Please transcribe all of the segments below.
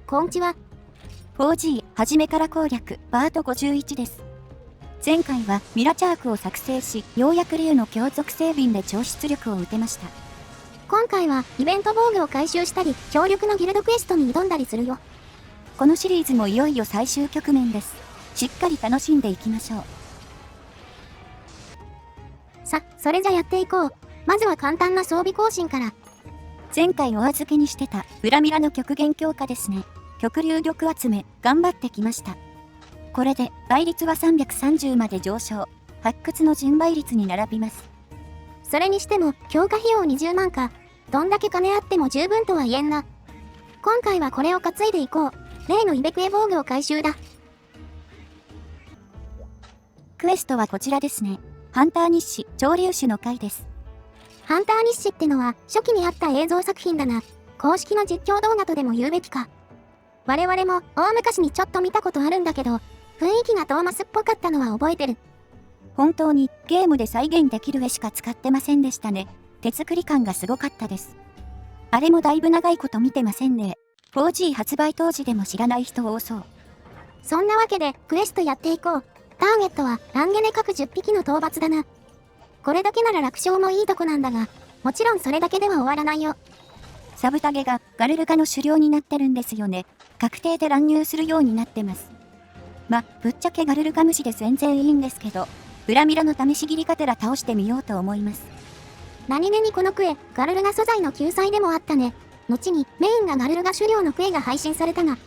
こんちは。4G 初めから攻略パート51です。前回はミラチャークを作成し、ようやく竜の強属性便で超出力を打てました。今回はイベント防御を回収したり、強力なギルドクエストに挑んだりするよ。このシリーズもいよいよ最終局面です。しっかり楽しんでいきましょう。さ、それじゃやっていこう。まずは簡単な装備更新から。前回お預けにしてた裏ミラの極限強化ですね。極流玉集め頑張ってきました。これで倍率は330まで上昇。発掘の純倍率に並びます。それにしても強化費用20万か。どんだけ金あっても十分とは言えんな。今回はこれを担いでいこう。例のイベクエ防御を回収だ。クエストはこちらですね。ハンター日誌潮流種の回です。ハンター日誌ってのは初期にあった映像作品だな。公式の実況動画とでも言うべきか。我々も大昔にちょっと見たことあるんだけど、雰囲気がトーマスっぽかったのは覚えてる。本当にゲームで再現できる絵しか使ってませんでしたね。手作り感がすごかったです。あれもだいぶ長いこと見てませんね。4G 発売当時でも知らない人多そう。そんなわけでクエストやっていこう。ターゲットはランゲネ各10匹の討伐だな。これだけなら楽勝もいいとこなんだが、もちろんそれだけでは終わらないよ。サブタゲがガルルガの狩猟になってるんですよね。確定で乱入するようになってます。ぶっちゃけガルルガ無視で全然いいんですけど、裏ミラの試し切りがてら倒してみようと思います。何気にこのクエ、ガルルガ素材の救済でもあったね。後にメインがガルルガ狩猟のクエが配信されたが、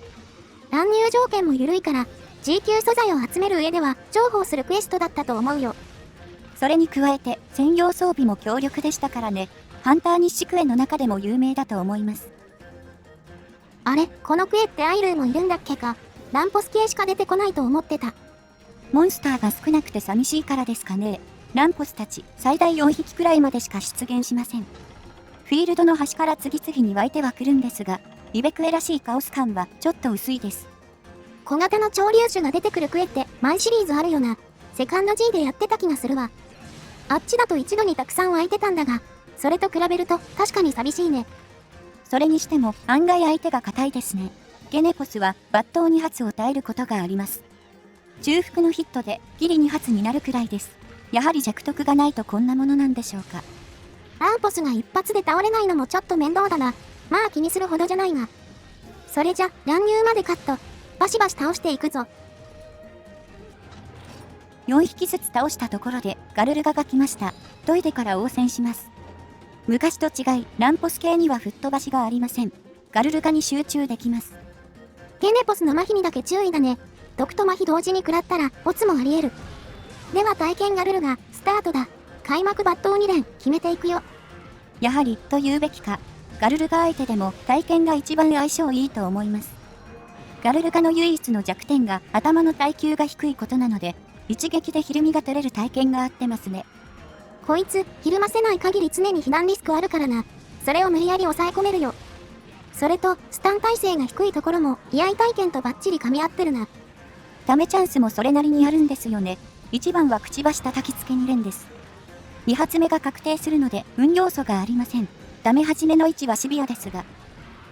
乱入条件も緩いから、G 級素材を集める上では重宝するクエストだったと思うよ。それに加えて専用装備も強力でしたからね。ハンター日誌クエの中でも有名だと思います。あれ、このクエってアイルーもいるんだっけか。ランポス系しか出てこないと思ってた。モンスターが少なくて寂しいからですかね。ランポスたち最大4匹くらいまでしか出現しません。フィールドの端から次々に湧いてはくるんですが、イベクエらしいカオス感はちょっと薄いです。小型の潮流種が出てくるクエって毎シリーズあるよな。セカンド G でやってた気がするわ。あっちだと一度にたくさん湧いてたんだが、それと比べると確かに寂しいね。それにしても案外相手が硬いですね。ゲネポスは抜刀2発を耐えることがあります。中腹のヒットでギリ2発になるくらいです。やはり弱徳がないとこんなものなんでしょうか。ランポスが一発で倒れないのもちょっと面倒だな。まあ気にするほどじゃないが。それじゃ乱入までカット。バシバシ倒していくぞ。4匹ずつ倒したところでガルルガが来ました。トイレから応戦します。昔と違いランポス系には吹っ飛ばしがありません。ガルルガに集中できます。ゲネポスの麻痺にだけ注意だね。毒と麻痺同時に食らったらオツもあり得る。では体験ガルルガスタートだ。開幕抜刀2連決めていくよ。やはりと言うべきか。ガルルガ相手でも体験が一番相性いいと思います。ガルルガの唯一の弱点が頭の耐久が低いことなので、一撃でひるみが取れる体験があってますね。こいつひるませない限り常に被弾リスクあるからな。それを無理やり抑え込めるよ。それとスタン耐性が低いところも居合体験とバッチリ噛み合ってるな。ダメチャンスもそれなりにあるんですよね。1番はくちばし叩きつけ2連です。2発目が確定するので運要素がありません。ダメ始めの位置はシビアですが。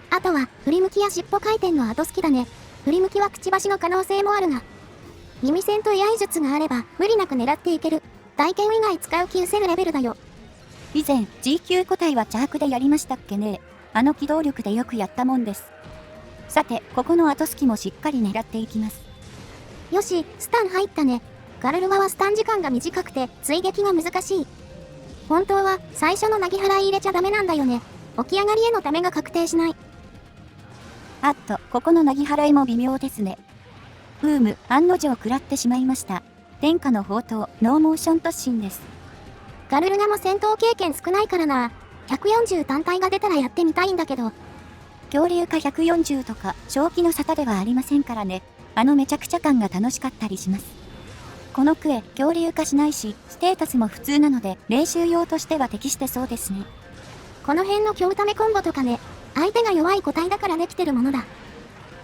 あとは振り向きや尻尾回転の後好きだね。振り向きはくちばしの可能性もあるが。耳栓と居合術があれば無理なく狙っていける。体験以外使う気失せるレベルだよ。以前 G 級個体はチャークでやりましたっけね。あの機動力でよくやったもんです。さて、ここの後隙もしっかり狙っていきます。よし、スタン入ったね。ガルルガはスタン時間が短くて追撃が難しい。本当は最初のなぎ払い入れちゃダメなんだよね。起き上がりへのためが確定しない。あっと、ここのなぎ払いも微妙ですね。案の定食らってしまいました。天下の宝刀、ノーモーション突進です。ガルルガも戦闘経験少ないからな。140単体が出たらやってみたいんだけど。恐竜化140とか、正気の沙汰ではありませんからね。めちゃくちゃ感が楽しかったりします。このクエ、恐竜化しないし、ステータスも普通なので、練習用としては適してそうですね。この辺の強ためコンボとかね、相手が弱い個体だからできてるものだ。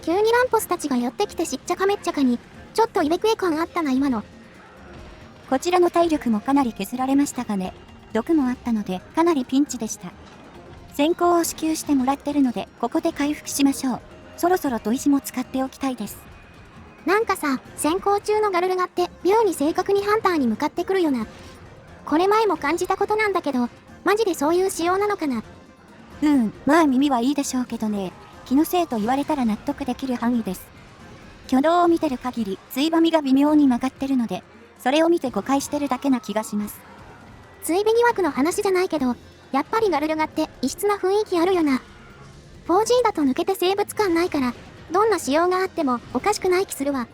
急にランポスたちが寄ってきてしっちゃかめっちゃかに、ちょっとイベクエ感あったな今の。こちらの体力もかなり削られましたがね、毒もあったのでかなりピンチでした。先行を支給してもらってるので、ここで回復しましょう。そろそろ砥石も使っておきたいです。なんかさ、先行中のガルルガって妙に正確にハンターに向かってくるよな。これ前も感じたことなんだけど、マジでそういう仕様なのかな。まあ耳はいいでしょうけどね。気のせいと言われたら納得できる範囲です。挙動を見てる限り、ついばみが微妙に曲がってるので、それを見て誤解してるだけな気がします。追尾疑惑の話じゃないけど、やっぱりガルルガって異質な雰囲気あるよな。4G だと抜けて生物感ないから、どんな仕様があってもおかしくない気するわ。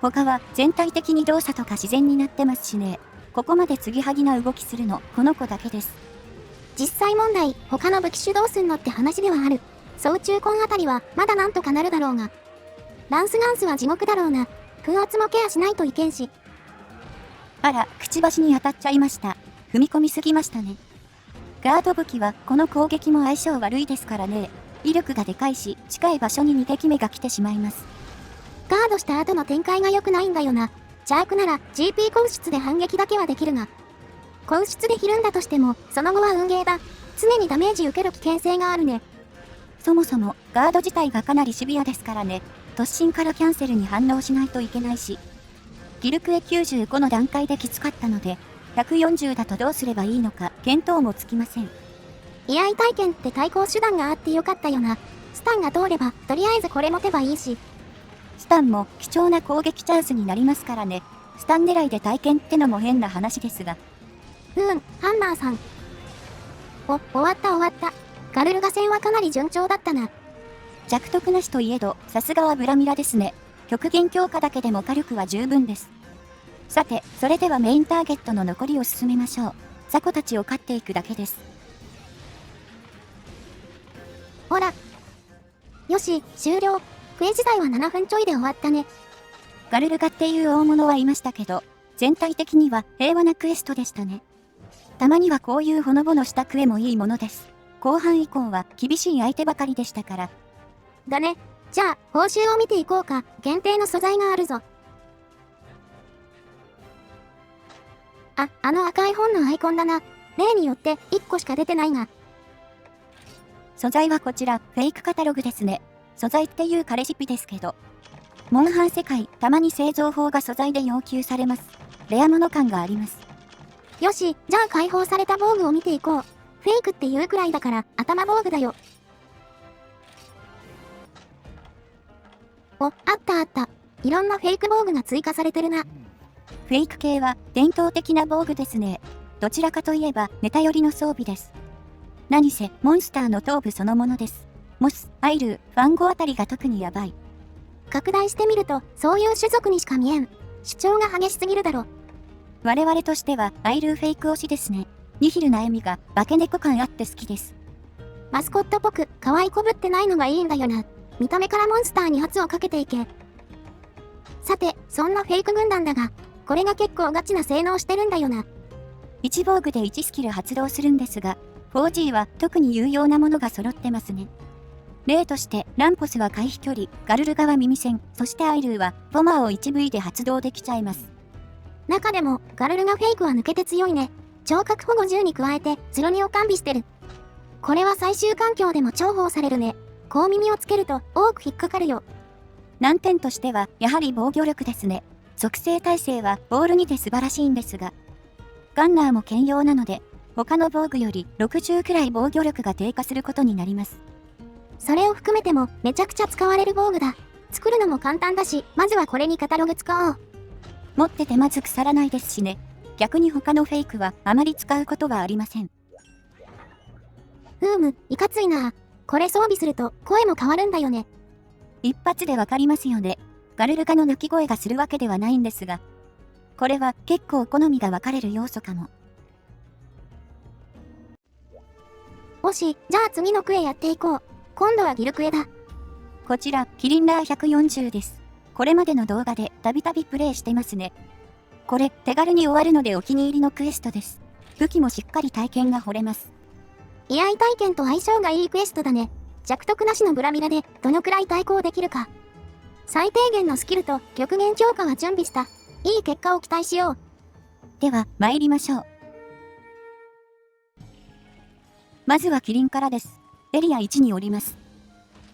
他は全体的に動作とか自然になってますしね。ここまで継ぎはぎな動きするの、この子だけです。実際問題、他の武器種どうすんのって話ではある。総中根あたりはまだなんとかなるだろうが。ランスガンスは地獄だろうな。風圧もケアしないといけんし。あら、くちばしに当たっちゃいました。踏み込みすぎましたね。ガード武器はこの攻撃も相性悪いですからね。威力がでかいし、近い場所に2撃目が来てしまいます。ガードした後の展開が良くないんだよな。チャークなら GP コン出で反撃だけはできるが。コン出でひるんだとしても、その後は運ゲーだ。常にダメージ受ける危険性があるね。そもそもガード自体がかなりシビアですからね。突進からキャンセルに反応しないといけないし。ギルクエ95の段階できつかったので、140だとどうすればいいのか見当もつきません。居合体験って対抗手段があってよかったよな。スタンが通れば、とりあえずこれ持てばいいし。スタンも貴重な攻撃チャンスになりますからね。スタン狙いで体験ってのも変な話ですが。ハンマーさん。終わった。ガルルガ戦はかなり順調だったな。弱得なしといえど、さすがはブラミラですね。極限強化だけでも火力は十分です。さて、それではメインターゲットの残りを進めましょう。雑魚たちを飼っていくだけです。ほら。よし、終了。クエ時代は7分ちょいで終わったね。ガルルガっていう大物はいましたけど、全体的には平和なクエストでしたね。たまにはこういうほのぼのしたクエもいいものです。後半以降は厳しい相手ばかりでしたから。だね。じゃあ、報酬を見ていこうか。限定の素材があるぞ。あの赤い本のアイコンだな。例によって1個しか出てないが。素材はこちら、フェイクカタログですね。素材っていうかレシピですけど。モンハン世界、たまに製造法が素材で要求されます。レア物感があります。よし、じゃあ解放された防具を見ていこう。フェイクっていうくらいだから頭防具だよ。あった。いろんなフェイク防具が追加されてるな。フェイク系は伝統的な防具ですね。どちらかといえばネタ寄りの装備です。何せモンスターの頭部そのものです。モス、アイルー、ファンゴあたりが特にヤバい。拡大してみるとそういう種族にしか見えん。主張が激しすぎるだろ。我々としてはアイルーフェイク推しですね。ニヒルな笑みが化け猫感あって好きです。マスコットっぽく可愛いこぶってないのがいいんだよな。見た目からモンスターに圧をかけていけ。さて、そんなフェイク軍団だが、これが結構ガチな性能してるんだよな。1防具で1スキル発動するんですが、4G は特に有用なものが揃ってますね。例として、ランポスは回避距離、ガルルガは耳栓、そしてアイルーはポマーを 1V で発動できちゃいます。中でも、ガルルガフェイクは抜けて強いね。聴覚保護10に加えて、ズロニを完備してる。これは最終環境でも重宝されるね。高耳をつけると多く引っかかるよ。難点としては、やはり防御力ですね。属性耐性はボールにて素晴らしいんですが、ガンナーも兼用なので、他の防具より60くらい防御力が低下することになります。それを含めてもめちゃくちゃ使われる防具だ。作るのも簡単だし、まずはこれにカタログ使おう。持っててまず腐らないですしね。逆に他のフェイクはあまり使うことはありません。いかついな。これ装備すると声も変わるんだよね。一発でわかりますよね。ガルルガの鳴き声がするわけではないんですが、これは結構好みが分かれる要素かも。じゃあ次のクエやっていこう。今度はギルクエだ。こちら、キリンラー140です。これまでの動画でたびたびプレイしてますね。これ、手軽に終わるのでお気に入りのクエストです。武器もしっかり体験が掘れます。居合体験と相性がいいクエストだね。弱得なしのブラミラでどのくらい対抗できるか。最低限のスキルと極限強化は準備した。いい結果を期待しよう。では、参りましょう。まずはキリンからです。エリア1に降ります。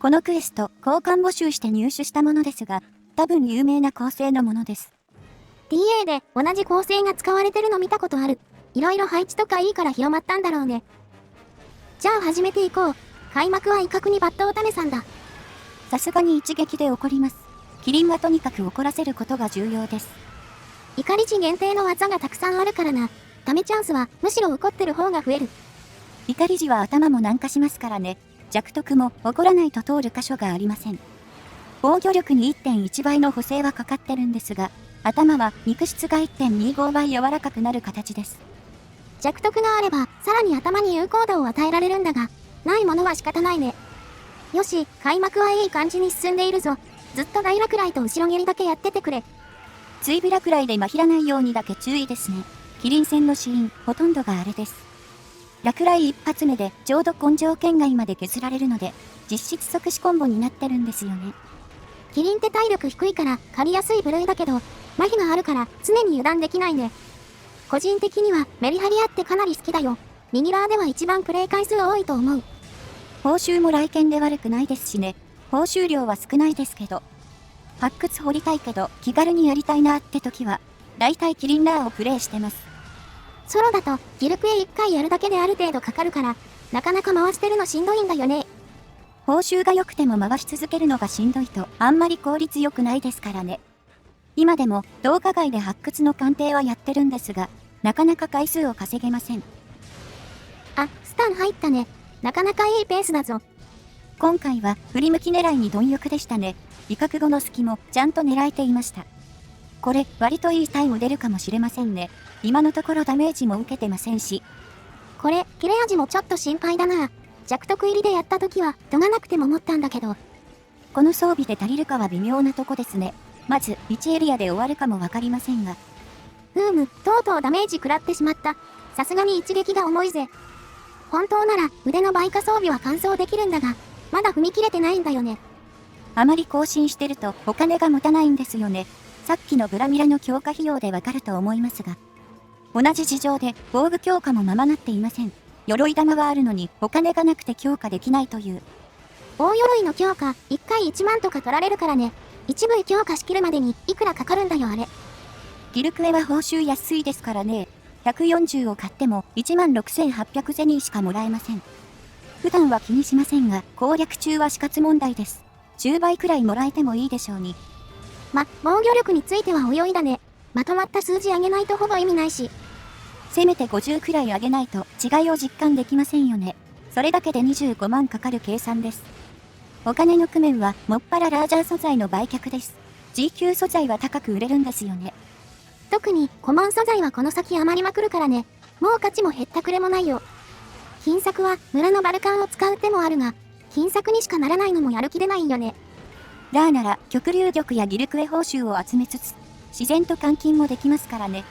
このクエスト、交換募集して入手したものですが、多分有名な構成のものです。TA で同じ構成が使われてるの見たことある。いろいろ配置とかいいから広まったんだろうね。じゃあ始めていこう。開幕は威嚇に抜刀タメさんだ。さすがに一撃で怒ります。キリンはとにかく怒らせることが重要です。怒り値限定の技がたくさんあるからな。タメチャンスはむしろ怒ってる方が増える。怒り時は頭も軟化しますからね。弱徳も怒らないと通る箇所がありません。防御力に 1.1 倍の補正はかかってるんですが、頭は肉質が 1.25 倍柔らかくなる形です。弱徳があれば、さらに頭に有効度を与えられるんだが、ないものは仕方ないね。よし、開幕はいい感じに進んでいるぞ。ずっと大落雷と後ろ蹴りだけやっててくれ。追尾落雷でまひらないようにだけ注意ですね。キリン戦のシーン、ほとんどがあれです。落雷一発目でちょうど根性圏外まで削られるので、実質即死コンボになってるんですよね。キリンって体力低いから狩りやすい部類だけど、麻痺があるから常に油断できないね。個人的にはメリハリあってかなり好きだよ。ミニラーでは一番プレイ回数多いと思う。報酬も来県で悪くないですしね。報酬量は少ないですけど。発掘掘りたいけど気軽にやりたいなって時は、だいたいキリンラーをプレイしてます。ソロだとギルクエ1回やるだけである程度かかるから、なかなか回してるのしんどいんだよね。報酬が良くても回し続けるのがしんどいとあんまり効率良くないですからね。今でも動画外で発掘の鑑定はやってるんですが、なかなか回数を稼げません。あ、スタン入ったね。なかなかいいペースだぞ。今回は振り向き狙いに貪欲でしたね。威嚇後の隙もちゃんと狙えていました。これ割といいタイム出るかもしれませんね。今のところダメージも受けてませんし。これ、切れ味もちょっと心配だな。弱徳入りでやった時は、度がなくても思ったんだけど。この装備で足りるかは微妙なとこですね。まず、1エリアで終わるかもわかりませんが。とうとうダメージ食らってしまった。さすがに一撃が重いぜ。本当なら、腕の倍化装備は完走できるんだが、まだ踏み切れてないんだよね。あまり更新してるとお金が持たないんですよね。さっきのブラミラの強化費用でわかると思いますが。同じ事情で防具強化もままなっていません。鎧玉はあるのにお金がなくて強化できないという。大鎧の強化、1回1万とか取られるからね。一部強化しきるまでにいくらかかるんだよあれ。ギルクエは報酬安いですからね。140を買っても16,800銭しかもらえません。普段は気にしませんが、攻略中は死活問題です。10倍くらいもらえてもいいでしょうに。防御力については泳いだね。まとまった数字上げないとほぼ意味ないし。せめて50くらい上げないと違いを実感できませんよね。それだけで25万かかる計算です。お金の工面はもっぱらラージャー素材の売却です。G 級素材は高く売れるんですよね。特にコモン素材はこの先余りまくるからね。もう価値も減ったくれもないよ。金策は村のバルカンを使う手もあるが、金策にしかならないのもやる気出ないよね。ラーなら極流玉やギルクエ報酬を集めつつ、自然と換金もできますからね。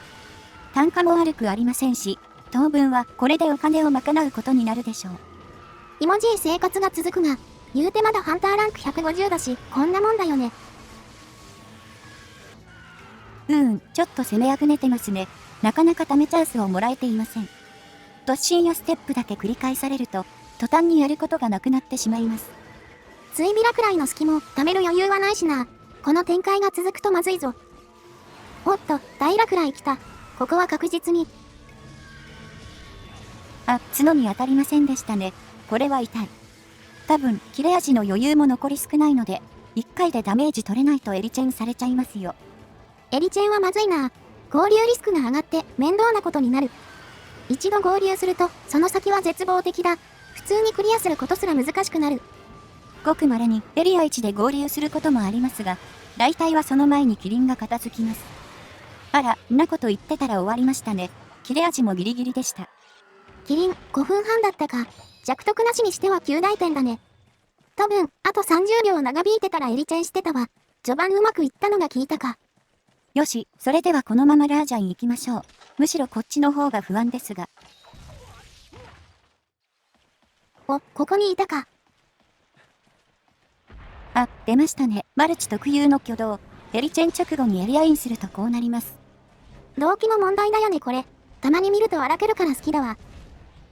単価も悪くありませんし、当分はこれでお金を賄うことになるでしょう。いもじい生活が続くが、言うてまだハンターランク150だし、こんなもんだよね。ちょっと攻めあぐねてますね。なかなかタメチャンスをもらえていません。突進やステップだけ繰り返されると、途端にやることがなくなってしまいます。追尾落雷の隙も貯める余裕はないしな。この展開が続くとまずいぞ。おっと、大落雷来た。ここは確実に。あ、角に当たりませんでしたね。これは痛い。多分、切れ味の余裕も残り少ないので、1回でダメージ取れないとエリチェンされちゃいますよ。エリチェンはまずいな。合流リスクが上がって面倒なことになる。一度合流すると、その先は絶望的だ。普通にクリアすることすら難しくなる。ごく稀にエリア1で合流することもありますが、大体はその前にキリンが片付きます。あら、んなこと言ってたら終わりましたね。切れ味もギリギリでした。キリン、5分半だったか。弱徳なしにしては9大点だね。多分、あと30秒長引いてたらエリチェンしてたわ。序盤うまくいったのが効いたか。よし、それではこのままラージャン行きましょう。むしろこっちの方が不安ですが。お、ここにいたか。あ、出ましたね。マルチ特有の挙動。エリチェン直後にエリアインするとこうなります。動機の問題だよねこれ。たまに見ると荒けるから好きだわ。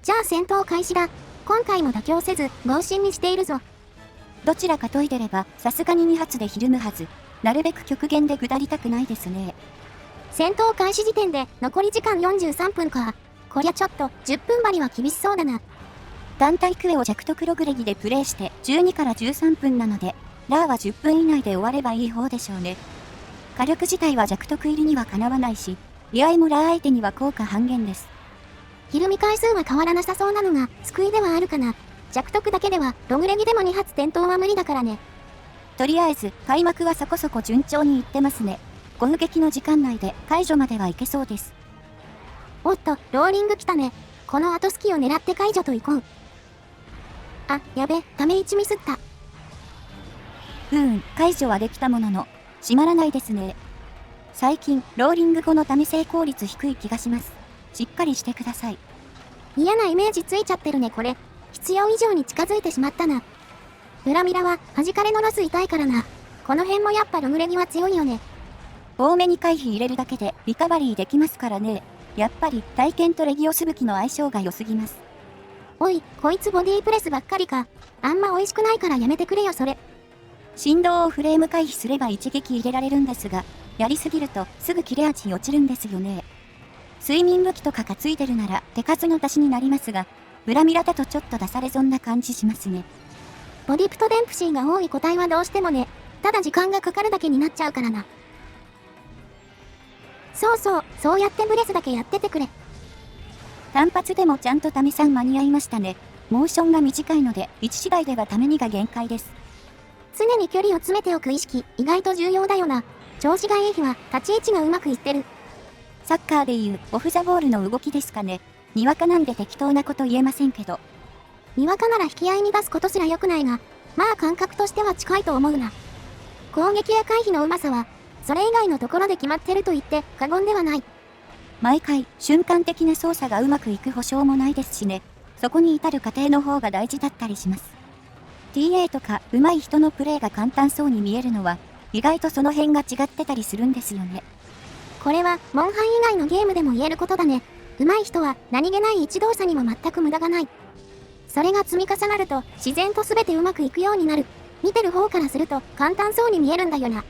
じゃあ戦闘開始だ。今回も妥協せず、強心にしているぞ。どちらか研いでれば、さすがに2発でひるむはず。なるべく極限で下りたくないですね。戦闘開始時点で残り時間43分か。こりゃちょっと10分張りは厳しそうだな。団体クエを弱特ログレギでプレイして12から13分なので、ラーは10分以内で終わればいい方でしょうね。火力自体は弱特入りにはかなわないし、居合もラー相手には効果半減です。ひるみ回数は変わらなさそうなのが救いではあるかな。弱特だけではログレギでも2発点灯は無理だからね。とりあえず、開幕はそこそこ順調にいってますね。ご不撃の時間内で解除まではいけそうです。おっと、ローリング来たね。この後スキを狙って解除といこう。あ、やべ、ため1ミスった。解除はできたものの、閉まらないですね。最近、ローリング後のため成功率低い気がします。しっかりしてください。嫌なイメージついちゃってるねこれ。必要以上に近づいてしまったな。ブラミラは弾かれのロス痛いからな。この辺もやっぱログレギは強いよね。多めに回避入れるだけでリカバリーできますからね。やっぱり体験とレギオス武器の相性が良すぎます。おい、こいつボディープレスばっかりか。あんま美味しくないからやめてくれよそれ。振動をフレーム回避すれば一撃入れられるんですが、やりすぎるとすぐ切れ味落ちるんですよね。睡眠武器とかがついてるなら手数の足しになりますが、ブラミラだとちょっと出され損な感じしますね。ボディプトデンプシーが多い個体はどうしてもね。ただ時間がかかるだけになっちゃうからな。そうやってブレスだけやっててくれ。単発でもちゃんとタメさん間に合いましたね。モーションが短いので、1次第ではタメ2が限界です。常に距離を詰めておく意識、意外と重要だよな。調子がいい日は立ち位置がうまくいってる。サッカーでいうオフザボールの動きですかね。にわかなんで適当なこと言えませんけど。にわかなら引き合いに出すことすら良くないが、まあ感覚としては近いと思うな。攻撃や回避のうまさは、それ以外のところで決まってると言って過言ではない。毎回、瞬間的な操作がうまくいく保証もないですしね。そこに至る過程の方が大事だったりします。TA とか上手い人のプレーが簡単そうに見えるのは、意外とその辺が違ってたりするんですよね。これは、モンハン以外のゲームでも言えることだね。上手い人は何気ない一動作にも全く無駄がない。それが積み重なると自然と全てうまくいくようになる。見てる方からすると簡単そうに見えるんだよな。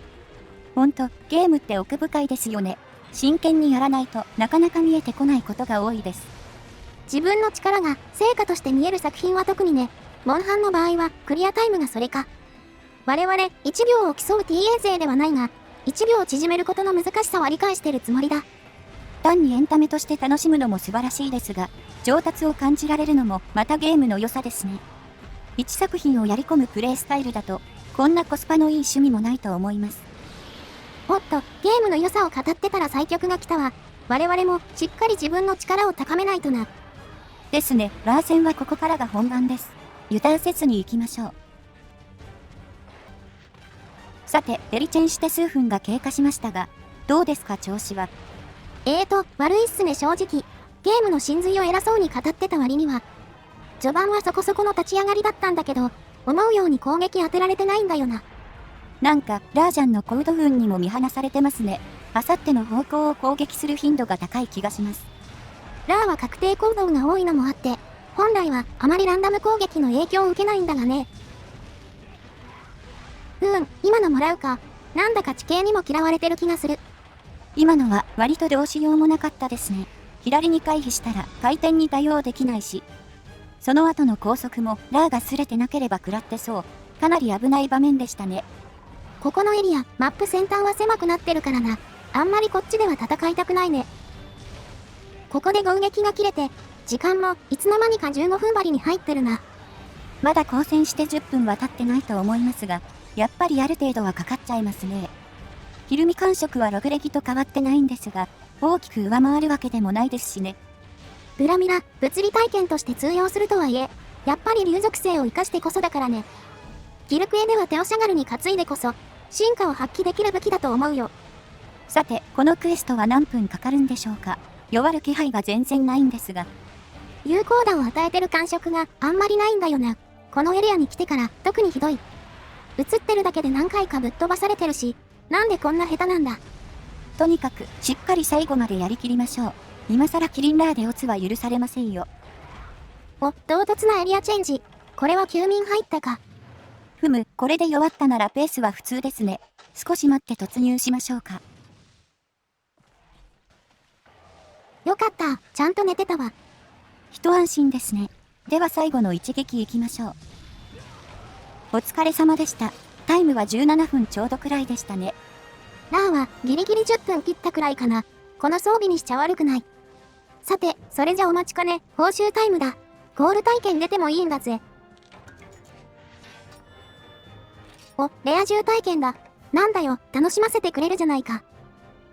ほんと、ゲームって奥深いですよね。真剣にやらないとなかなか見えてこないことが多いです。自分の力が成果として見える作品は特にね。モンハンの場合はクリアタイムがそれか。我々1秒を競う TA 勢ではないが、1秒を縮めることの難しさは理解してるつもりだ。単にエンタメとして楽しむのも素晴らしいですが、上達を感じられるのもまたゲームの良さですね。1作品をやり込むプレイスタイルだと、こんなコスパのいい趣味もないと思います。おっと、ゲームの良さを語ってたら最局が来たわ。我々もしっかり自分の力を高めないとな。ですね、ラーセンはここからが本番です。油断せずに行きましょう。さて、エリチェンして数分が経過しましたが、どうですか調子は。悪いっすね正直。ゲームの真髄を偉そうに語ってた割には。序盤はそこそこの立ち上がりだったんだけど、思うように攻撃当てられてないんだよな。なんか、ラージャンのコード群にも見放されてますね。あさっての方向を攻撃する頻度が高い気がします。ラーは確定行動が多いのもあって、本来はあまりランダム攻撃の影響を受けないんだがね。今のもらうか。なんだか地形にも嫌われてる気がする。今のは割とどうしようもなかったですね。左に回避したら回転に対応できないし、その後の高速もラーが擦れてなければ食らってそう。かなり危ない場面でしたね。ここのエリア、マップ先端は狭くなってるからな。あんまりこっちでは戦いたくないね。ここで攻撃が切れて、時間もいつの間にか15分張りに入ってるな。まだ交戦して10分は経ってないと思いますが、やっぱりある程度はかかっちゃいますね。ひるみ感触はログレギと変わってないんですが、大きく上回るわけでもないですしね。ブラミラ、物理体験として通用するとはいえ、やっぱり竜属性を生かしてこそだからね。ギルクエではテオシャガルに担いでこそ、進化を発揮できる武器だと思うよ。さて、このクエストは何分かかるんでしょうか。弱る気配が全然ないんですが。有効打を与えてる感触があんまりないんだよな。このエリアに来てから特にひどい。映ってるだけで何回かぶっ飛ばされてるし、なんでこんな下手なんだ。とにかく、しっかり最後までやりきりましょう。今更キリンラーでオツは許されませんよ。唐突なエリアチェンジ。これは休眠入ったか。ふむ、これで弱ったならペースは普通ですね。少し待って突入しましょうか。よかった、ちゃんと寝てたわ。一安心ですね。では最後の一撃行きましょう。お疲れ様でした。タイムは17分ちょうどくらいでしたね。ラーはギリギリ10分切ったくらいかな。この装備にしちゃ悪くない。さて、それじゃお待ちかね、報酬タイムだ。ゴール体験出てもいいんだぜ。お、レア充体験だ。なんだよ、楽しませてくれるじゃないか。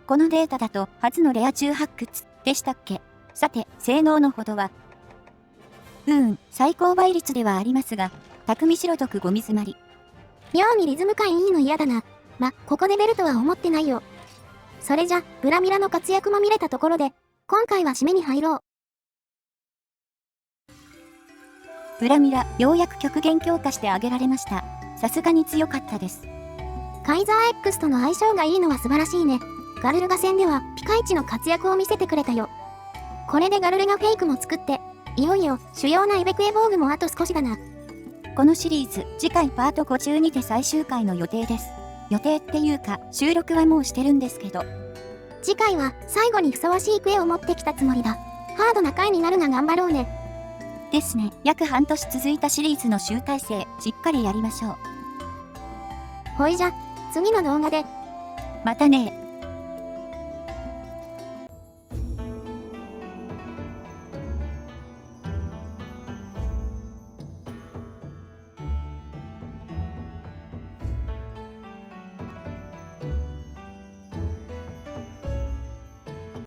このデータだと初のレア中発掘でしたっけ。さて、性能のほどは。最高倍率ではありますが、匠白毒ゴミ詰まり。妙にリズム感いいの嫌だな。ま、ここで出るとは思ってないよ。それじゃ、ブラミラの活躍も見れたところで、今回は締めに入ろう。ブラミラ、ようやく極限強化してあげられました。さすがに強かったです。カイザー X との相性がいいのは素晴らしいね。ガルルガ戦ではピカイチの活躍を見せてくれたよ。これでガルルガフェイクも作って、いよいよ主要なイベクエ防具もあと少しだな。このシリーズ、次回パート52にて最終回の予定です。予定っていうか、収録はもうしてるんですけど。次回は最後にふさわしいクエを持ってきたつもりだ。ハードな回になるが頑張ろうね。ですね。約半年続いたシリーズの集大成、しっかりやりましょう。ほいじゃ、次の動画で。またね。